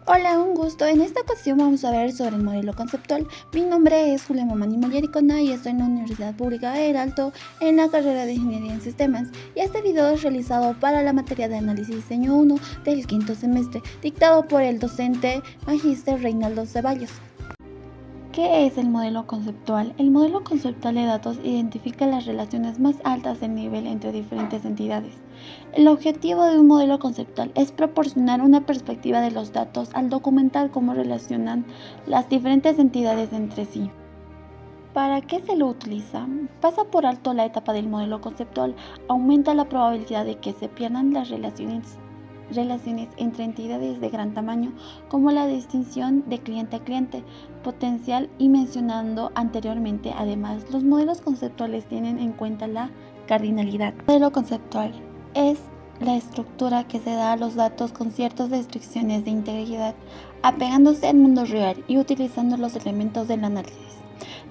Hola, un gusto. En esta ocasión vamos a ver sobre el modelo conceptual. Mi nombre es Julia Mamani Mollericona y estoy en la Universidad Pública de Heraldo en la carrera de Ingeniería en Sistemas. Y este video es realizado para la materia de Análisis Diseño 1 del quinto semestre, dictado por el docente Magíster Reinaldo Ceballos. ¿Qué es el modelo conceptual? El modelo conceptual de datos identifica las relaciones más altas de nivel entre diferentes entidades. El objetivo de un modelo conceptual es proporcionar una perspectiva de los datos al documentar cómo relacionan las diferentes entidades entre sí. ¿Para qué se lo utiliza? Pasa por alto la etapa del modelo conceptual, aumenta la probabilidad de que se pierdan las relaciones entre entidades de gran tamaño, como la distinción de cliente a cliente, potencial y mencionando anteriormente. Además, los modelos conceptuales tienen en cuenta la cardinalidad. El modelo conceptual es la estructura que se da a los datos con ciertas restricciones de integridad, apegándose al mundo real y utilizando los elementos del análisis.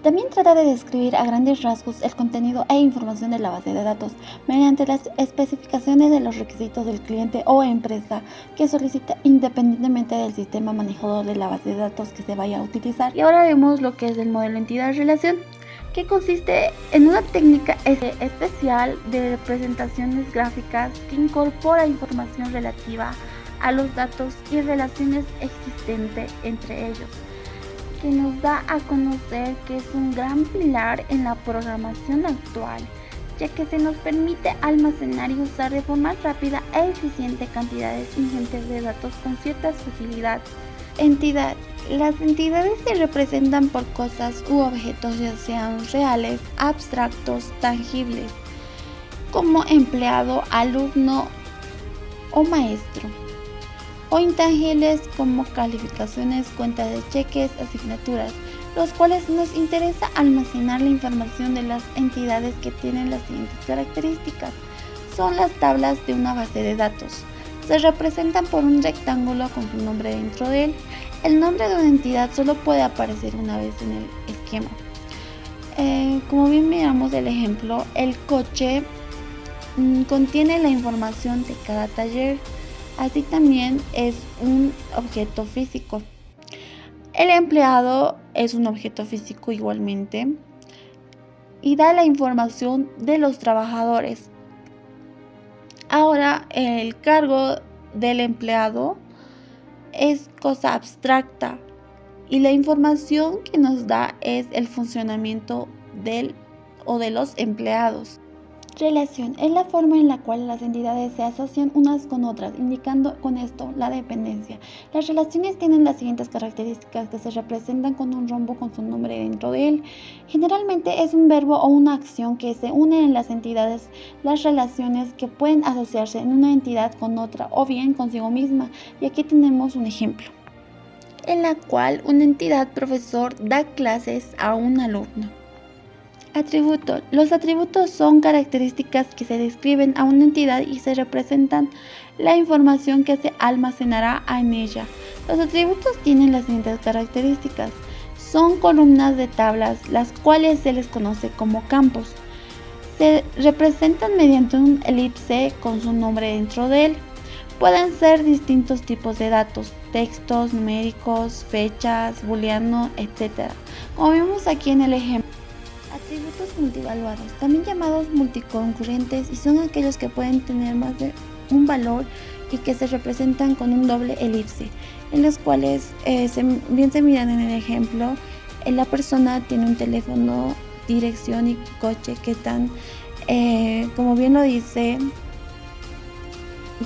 También trata de describir a grandes rasgos el contenido e información de la base de datos mediante las especificaciones de los requisitos del cliente o empresa que solicita independientemente del sistema manejador de la base de datos que se vaya a utilizar. Y ahora vemos lo que es el modelo entidad-relación, que consiste en una técnica especial de representaciones gráficas que incorpora información relativa a los datos y relaciones existentes entre ellos, que nos da a conocer que es un gran pilar en la programación actual, ya que se nos permite almacenar y usar de forma rápida e eficiente cantidades ingentes de datos con cierta facilidad. Entidad. Las entidades se representan por cosas u objetos, ya sean reales, abstractos, tangibles, como empleado, alumno o maestro, o intangibles como calificaciones, cuentas de cheques, asignaturas, los cuales nos interesa almacenar la información de las entidades que tienen las siguientes características. Son las tablas de una base de datos. Se representan por un rectángulo con su nombre dentro de él. El nombre de una entidad solo puede aparecer una vez en el esquema. Como bien miramos el ejemplo, el coche contiene la información de cada taller. Así también es un objeto físico. El empleado es un objeto físico igualmente y da la información de los trabajadores. Ahora, el cargo del empleado es cosa abstracta y la información que nos da es el funcionamiento del o de los empleados. Relación es la forma en la cual las entidades se asocian unas con otras, indicando con esto la dependencia. Las relaciones tienen las siguientes características, que se representan con un rombo con su nombre dentro de él. Generalmente es un verbo o una acción que se une en las entidades. Las relaciones que pueden asociarse en una entidad con otra o bien consigo misma. Y aquí tenemos un ejemplo, en la cual una entidad profesor da clases a un alumno. Atributo. Los atributos son características que se describen a una entidad y se representan la información que se almacenará en ella. Los atributos tienen las siguientes características. Son columnas de tablas, las cuales se les conoce como campos. Se representan mediante un elipse con su nombre dentro de él. Pueden ser distintos tipos de datos, textos, numéricos, fechas, booleano, etc. Como vemos aquí en el ejemplo. Atributos multivaluados, también llamados multiconcurrentes, y son aquellos que pueden tener más de un valor y que se representan con un doble elipse, en los cuales bien se miran en el ejemplo. La persona tiene un teléfono, dirección y coche que están, como bien lo dice,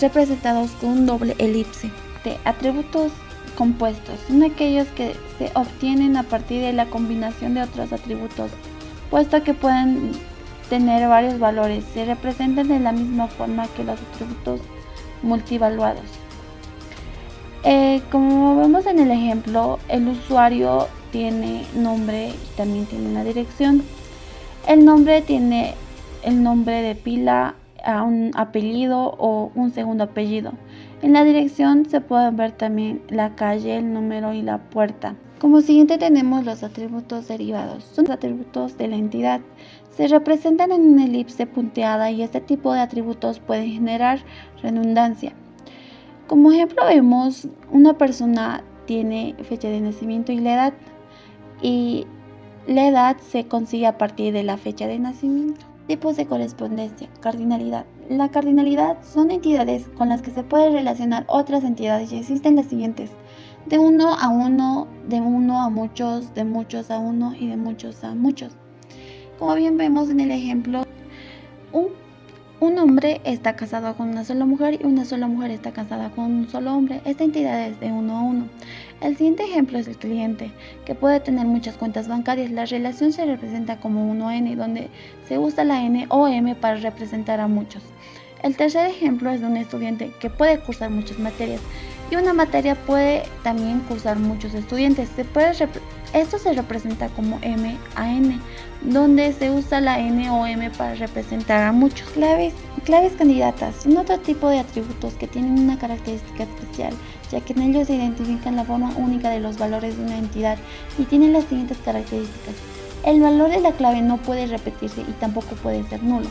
representados con un doble elipse. De atributos compuestos son aquellos que se obtienen a partir de la combinación de otros atributos, puesto que pueden tener varios valores. Se representan de la misma forma que los atributos multivaluados. Como vemos en el ejemplo, el usuario tiene nombre y también tiene una dirección. El nombre tiene el nombre de pila, a un apellido o un segundo apellido. En la dirección se pueden ver también la calle, el número y la puerta. Como siguiente tenemos los atributos derivados. Son los atributos de la entidad. Se representan en una elipse punteada y este tipo de atributos pueden generar redundancia. Como ejemplo vemos una persona tiene fecha de nacimiento y la edad se consigue a partir de la fecha de nacimiento. Tipos de correspondencia. Cardinalidad. La cardinalidad son entidades con las que se puede relacionar otras entidades y existen las siguientes: de uno a uno, de uno a muchos, de muchos a uno y de muchos a muchos. Como bien vemos en el ejemplo, un hombre está casado con una sola mujer y una sola mujer está casada con un solo hombre. Esta entidad es de uno a uno. El siguiente ejemplo es el cliente, que puede tener muchas cuentas bancarias. La relación se representa como 1N, donde se usa la N o M para representar a muchos. El tercer ejemplo es de un estudiante que puede cursar muchas materias y una materia puede también cursar muchos estudiantes. Esto se representa como M a N, donde se usa la N o M para representar a muchos. Claves candidatas son otro tipo de atributos que tienen una característica especial, ya que en ellos se identifican la forma única de los valores de una entidad y tienen las siguientes características. El valor de la clave no puede repetirse y tampoco puede ser nulo.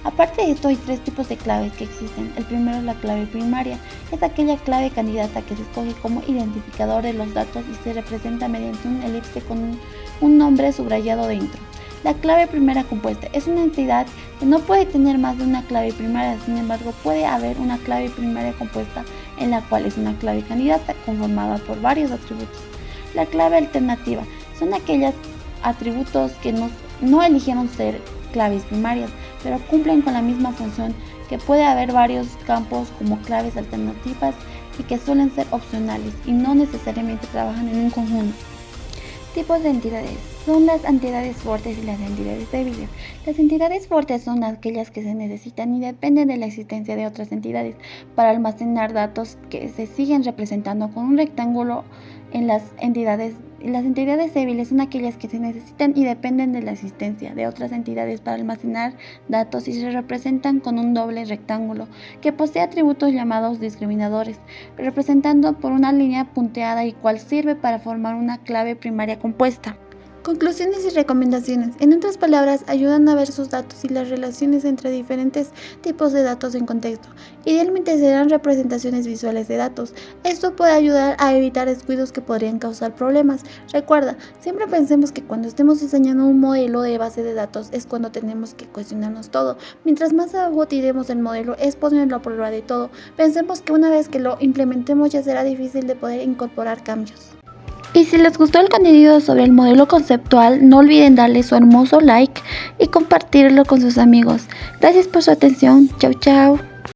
Aparte de esto, hay tres tipos de claves que existen. El primero es la clave primaria. Es aquella clave candidata que se escoge como identificador de los datos y se representa mediante un elipse con un nombre subrayado dentro. La clave primera compuesta es una entidad que no puede tener más de una clave primaria, sin embargo puede haber una clave primaria compuesta en la cual es una clave candidata conformada por varios atributos. La clave alternativa son aquellos atributos que no eligieron ser claves primarias, pero cumplen con la misma función, que puede haber varios campos como claves alternativas y que suelen ser opcionales y no necesariamente trabajan en un conjunto. Tipos de entidades. Son las entidades fuertes y las entidades débiles. Las entidades fuertes son aquellas que se necesitan y dependen de la existencia de otras entidades para almacenar datos que se siguen representando con un rectángulo en las entidades. Las entidades débiles son aquellas que se necesitan y dependen de la existencia de otras entidades para almacenar datos y se representan con un doble rectángulo que posee atributos llamados discriminadores, representando por una línea punteada y cual sirve para formar una clave primaria compuesta. Conclusiones y recomendaciones. En otras palabras, ayudan a ver sus datos y las relaciones entre diferentes tipos de datos en contexto. Idealmente serán representaciones visuales de datos. Esto puede ayudar a evitar descuidos que podrían causar problemas. Recuerda, siempre pensemos que cuando estemos diseñando un modelo de base de datos es cuando tenemos que cuestionarnos todo. Mientras más abajo tiremos el modelo es ponerlo a prueba de todo. Pensemos que una vez que lo implementemos ya será difícil de poder incorporar cambios. Y si les gustó el contenido sobre el modelo conceptual, no olviden darle su hermoso like y compartirlo con sus amigos. Gracias por su atención. Chau, chau.